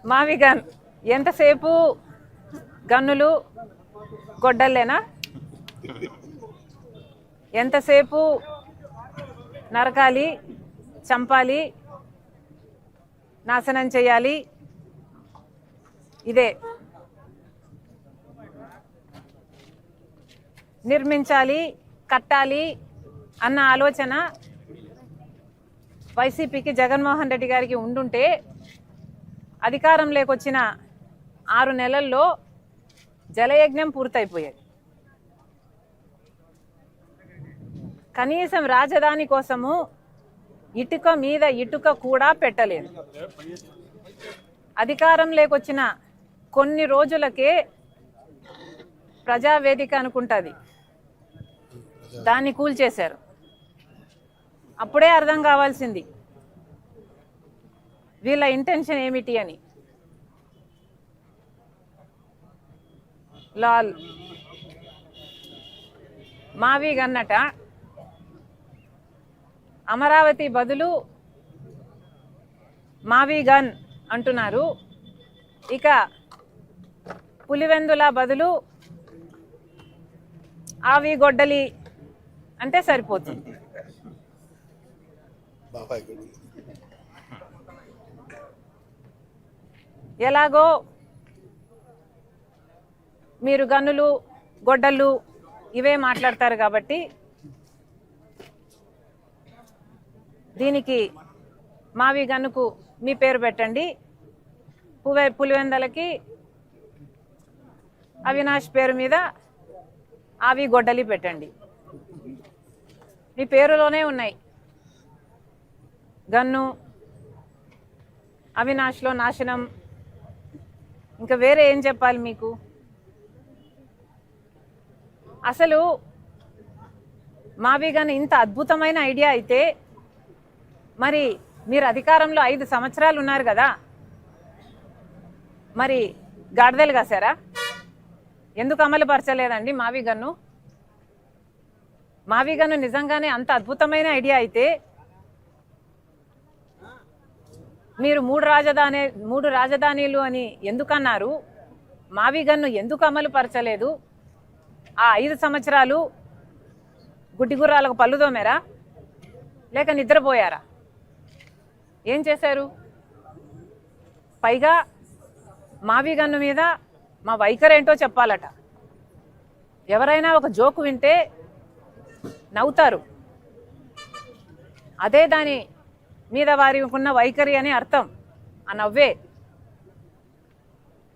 మావి గన్ ఎంతసేపు గన్నులు గొడ్డల్లేనా? ఎంతసేపు నరకాలి, చంపాలి, నాశనం చేయాలి, ఇదే. నిర్మించాలి, కట్టాలి అన్న ఆలోచన వైసీపీకి, జగన్మోహన్ రెడ్డి గారికి ఉండుంటే అధికారంలోకి వచ్చిన 6 నెలల్లో జలయజ్ఞం పూర్తయిపోయేది. కనీసం రాజధాని కోసము ఇటుక మీద ఇటుక కూడా పెట్టలేదు. అధికారంలోకి వచ్చిన కొన్ని రోజులకే ప్రజావేదిక అనుకుంటుంది, దాన్ని కూల్చేశారు. అప్పుడే అర్థం కావాల్సింది వీళ్ళ ఇంటెన్షన్ ఏమిటి అని. లాల్ మావి గన్నట అమరావతి బదులు మావి గన్ అంటున్నారు. ఇక పులివెందుల బదులు ఆవి గొడ్డలి అంటే సరిపోతుంది. ఎలాగో మీరు గన్నులు గొడ్డళ్ళు ఇవే మాట్లాడతారు కాబట్టి దీనికి మావి గన్నుకు మీ పేరు పెట్టండి, పులివెందలకి అవినాష్ పేరు మీద ఆవి గొడ్డలి పెట్టండి. మీ పేరులోనే ఉన్నాయి గన్ను, అవినాష్లో నాశనం, ఇంకా వేరే ఏం చెప్పాలి మీకు? అసలు మావి గన్ ఇంత అద్భుతమైన ఐడియా అయితే మరి మీరు అధికారంలో 5 సంవత్సరాలు ఉన్నారు కదా, మరి గాడిదలు కాసారా? ఎందుకు అమలు పరచలేదండి మావి గన్ను? మావి గన్ను నిజంగానే అంత అద్భుతమైన ఐడియా అయితే మీరు 3 రాజధానీలు అని ఎందుకన్నారు? మావి గన్ను ఎందుకు అమలు పరచలేదు? ఆ 5 సంవత్సరాలు గుడ్డిగుర్రాలకు పళ్ళు దోమారా లేక నిద్రపోయారా? ఏం చేశారు? పైగా మావి గన్ను మీద మా వైఖరి ఏంటో చెప్పాలట. ఎవరైనా ఒక జోకు వింటే నవ్వుతారు, అదే దాని మీద వారికి ఉన్న వైఖరి అని అర్థం. ఆ నవ్వే.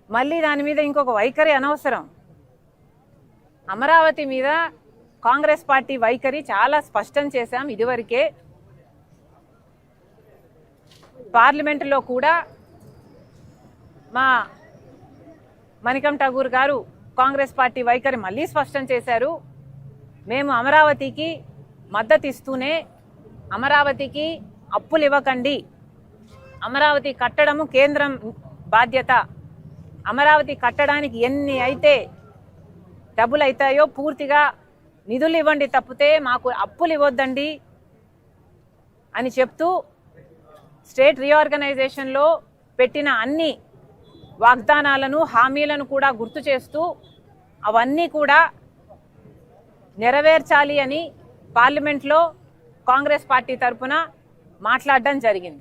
మళ్ళీ దాని మీద ఇంకొక వైఖరి అనవసరం. అమరావతి మీద కాంగ్రెస్ పార్టీ వైఖరి చాలా స్పష్టం చేశాం ఇదివరకే. పార్లమెంటులో కూడా మా మణికం ఠాగూర్ గారు కాంగ్రెస్ పార్టీ వైఖరి మళ్ళీ స్పష్టం చేశారు. మేము అమరావతికి మద్దతు ఇస్తూనే అమరావతికి అప్పులు ఇవ్వకండి, అమరావతి కట్టడము కేంద్రం బాధ్యత, అమరావతి కట్టడానికి ఎన్ని అయితే డబ్బులు అవుతాయో పూర్తిగా నిధులు ఇవ్వండి తప్పితే మాకు అప్పులు ఇవ్వద్దండి అని చెప్తూ స్టేట్ రీఆర్గనైజేషన్లో పెట్టిన అన్ని వాగ్దానాలను, హామీలను కూడా గుర్తు చేస్తూ అవన్నీ కూడా నెరవేర్చాలి అని పార్లమెంట్లో కాంగ్రెస్ పార్టీ తరఫున మాట్లాడడం జరిగింది.